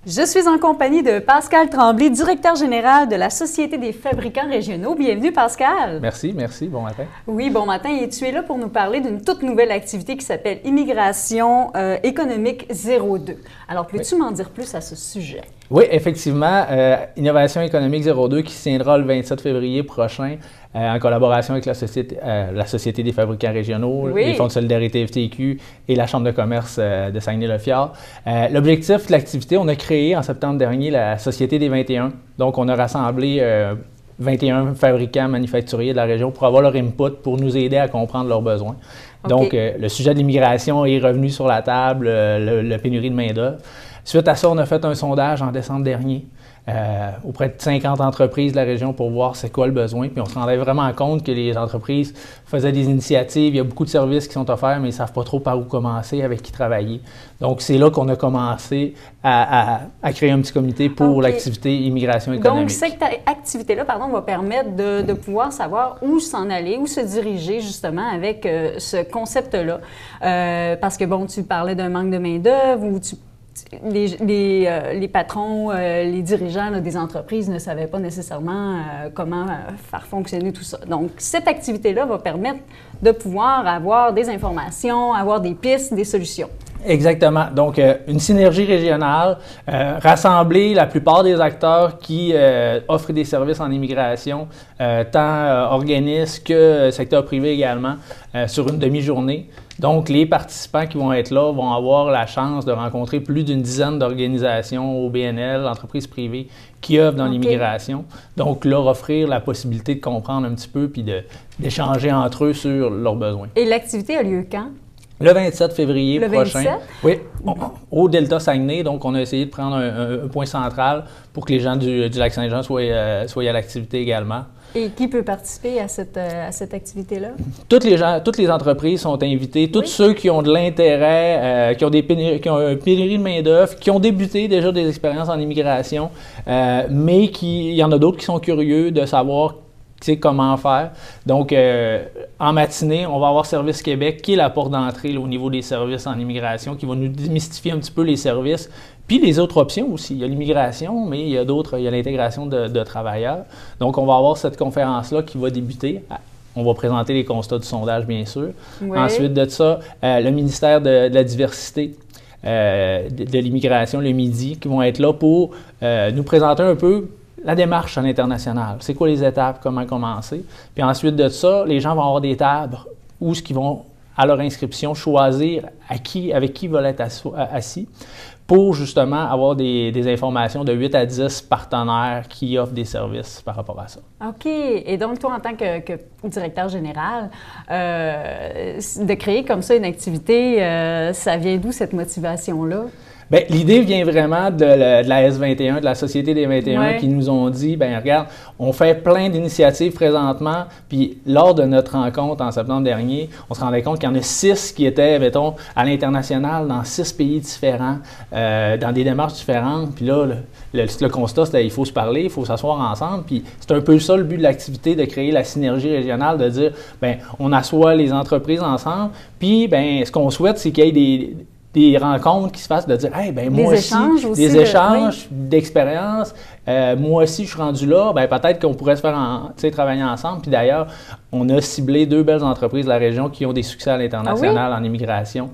Je suis en compagnie de Pascal Tremblay, directeur général de la Société des fabricants régionaux. Bienvenue, Pascal. Merci, merci. Bon matin. Oui, bon matin. Et tu es là pour nous parler d'une toute nouvelle activité qui s'appelle Immigration économique 02. Alors, peux-tu m'en dire plus à ce sujet? Oui, effectivement, Innovation économique 02 qui se tiendra le 27 février prochain en collaboration avec la Société des fabricants régionaux, les Fonds de solidarité FTQ et la Chambre de commerce de Saguenay-le-Fjord. L'objectif de l'activité, on a créé en septembre dernier la Société des 21. Donc, on a rassemblé 21 fabricants manufacturiers de la région pour avoir leur input, pour nous aider à comprendre leurs besoins. Okay. Donc, le sujet de l'immigration est revenu sur la table, la pénurie de main-d'œuvre. Suite à ça, on a fait un sondage en décembre dernier auprès de 50 entreprises de la région pour voir c'est quoi le besoin. Puis on se rendait vraiment compte que les entreprises faisaient des initiatives. Il y a beaucoup de services qui sont offerts, mais ils ne savent pas trop par où commencer, avec qui travailler. Donc, c'est là qu'on a commencé à créer un petit comité pour l'activité immigration économique. Donc, cette activité-là, va permettre de pouvoir savoir où s'en aller, où se diriger justement avec ce concept-là. Parce que, bon, tu parlais d'un manque de main-d'œuvre ou les patrons, les dirigeants des entreprises ne savaient pas nécessairement comment faire fonctionner tout ça. Donc, cette activité-là va permettre de pouvoir avoir des informations, avoir des pistes, des solutions. Exactement. Donc, une synergie régionale, rassembler la plupart des acteurs qui offrent des services en immigration, tant organismes que secteur privé également, sur une demi-journée. Donc, les participants qui vont être là vont avoir la chance de rencontrer plus d'une dizaine d'organisations, OBNL, entreprises privées, qui œuvrent dans l'immigration. Donc, leur offrir la possibilité de comprendre un petit peu puis d'échanger entre eux sur leurs besoins. Et l'activité a lieu quand? Le 27 février prochain. 27? Oui, au Delta Saguenay. Donc, on a essayé de prendre un point central pour que les gens du Lac-Saint-Jean soient à l'activité également. Et qui peut participer à cette activité-là? Toutes les entreprises sont invitées. Tous ceux qui ont de l'intérêt, qui ont une pénurie de main-d'œuvre, qui ont débuté déjà des expériences en immigration, mais il y en a d'autres qui sont curieux de savoir comment faire. Donc, en matinée, on va avoir Service Québec, qui est la porte d'entrée au niveau des services en immigration, qui va nous démystifier un petit peu les services. Puis les autres options aussi. Il y a l'immigration, mais il y a l'intégration de travailleurs. Donc, on va avoir cette conférence-là qui va débuter. On va présenter les constats du sondage, bien sûr. Oui. Ensuite de ça, le ministère de la Diversité, de l'immigration, le MIDI, qui vont être là pour nous présenter un peu la démarche à l'international. C'est quoi les étapes, comment commencer. Puis ensuite de ça, les gens vont avoir des tables où ils vont, à leur inscription, choisir avec qui ils veulent être assis pour justement avoir des informations de 8 à 10 partenaires qui offrent des services par rapport à ça. OK. Et donc, toi, en tant que directeur général, de créer comme ça une activité, ça vient d'où cette motivation-là? Bien, l'idée vient vraiment de la S21, de la Société des 21, qui nous ont dit, bien, regarde, on fait plein d'initiatives présentement, puis lors de notre rencontre en septembre dernier, on se rendait compte qu'il y en a 6 qui étaient, mettons, à l'international, dans 6 pays différents, dans des démarches différentes, puis là, le constat, c'était il faut se parler, il faut s'asseoir ensemble, puis c'est un peu ça le but de l'activité, de créer la synergie régionale, de dire, bien, on assoit les entreprises ensemble, puis, bien, ce qu'on souhaite, c'est qu'il y ait des rencontres qui se fassent, de dire, hey, ben moi aussi, des échanges d'expérience. Moi aussi, je suis rendu là. Ben peut-être qu'on pourrait se faire travailler ensemble. Puis d'ailleurs, on a ciblé 2 belles entreprises de la région qui ont des succès à l'international en immigration.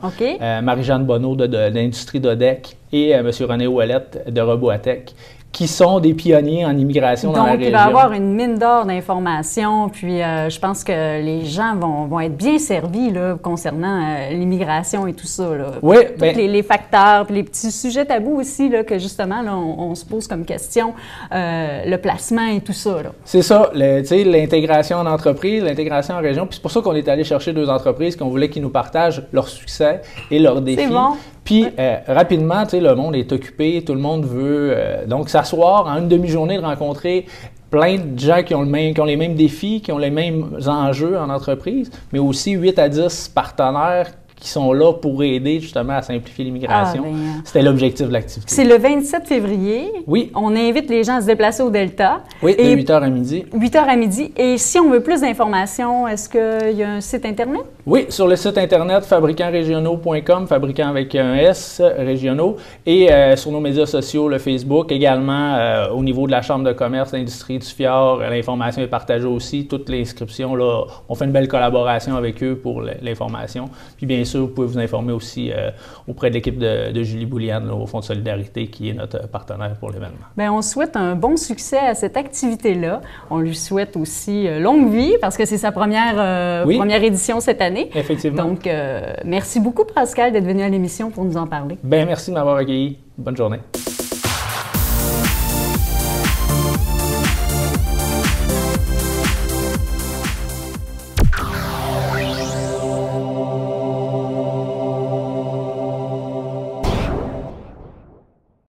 Marie-Jeanne Bonneau de l'industrie d'Odec et M. René Ouellette de Roboatech, qui sont des pionniers en immigration dans la région. Donc, il va y avoir une mine d'or d'informations, puis je pense que les gens vont être bien servis là, concernant l'immigration et tout ça. Là. Oui, tous les facteurs, puis les petits sujets tabous aussi, là, que justement, là, on se pose comme question, le placement et tout ça. C'est ça, l'intégration en entreprise, l'intégration en région, puis c'est pour ça qu'on est allé chercher 2 entreprises qu'on voulait qu'ils nous partagent leurs succès et leurs défis. C'est bon. Puis, rapidement, le monde est occupé, tout le monde veut donc s'asseoir en une demi-journée de rencontrer plein de gens qui ont les mêmes défis, qui ont les mêmes enjeux en entreprise, mais aussi 8 à 10 partenaires qui sont là pour aider justement à simplifier l'immigration. C'était l'objectif de l'activité. C'est le 27 février. Oui. On invite les gens à se déplacer au Delta. Oui, de 8h à midi. 8h à midi. Et si on veut plus d'informations, est-ce qu'il y a un site Internet? Oui, sur le site internet fabricantregionaux.com, fabricant avec un S, régionaux, et sur nos médias sociaux, le Facebook également, au niveau de la Chambre de commerce, l'industrie du Fjord, l'information est partagée aussi, toute l'inscription, là, on fait une belle collaboration avec eux pour l'information. Puis bien sûr, vous pouvez vous informer aussi auprès de l'équipe de Julie Bouliane, là, au Fonds de solidarité, qui est notre partenaire pour l'événement. Bien, on souhaite un bon succès à cette activité-là. On lui souhaite aussi longue vie, parce que c'est sa première édition cette année. Effectivement. Donc, merci beaucoup, Pascal, d'être venu à l'émission pour nous en parler. Bien, merci de m'avoir accueilli. Bonne journée.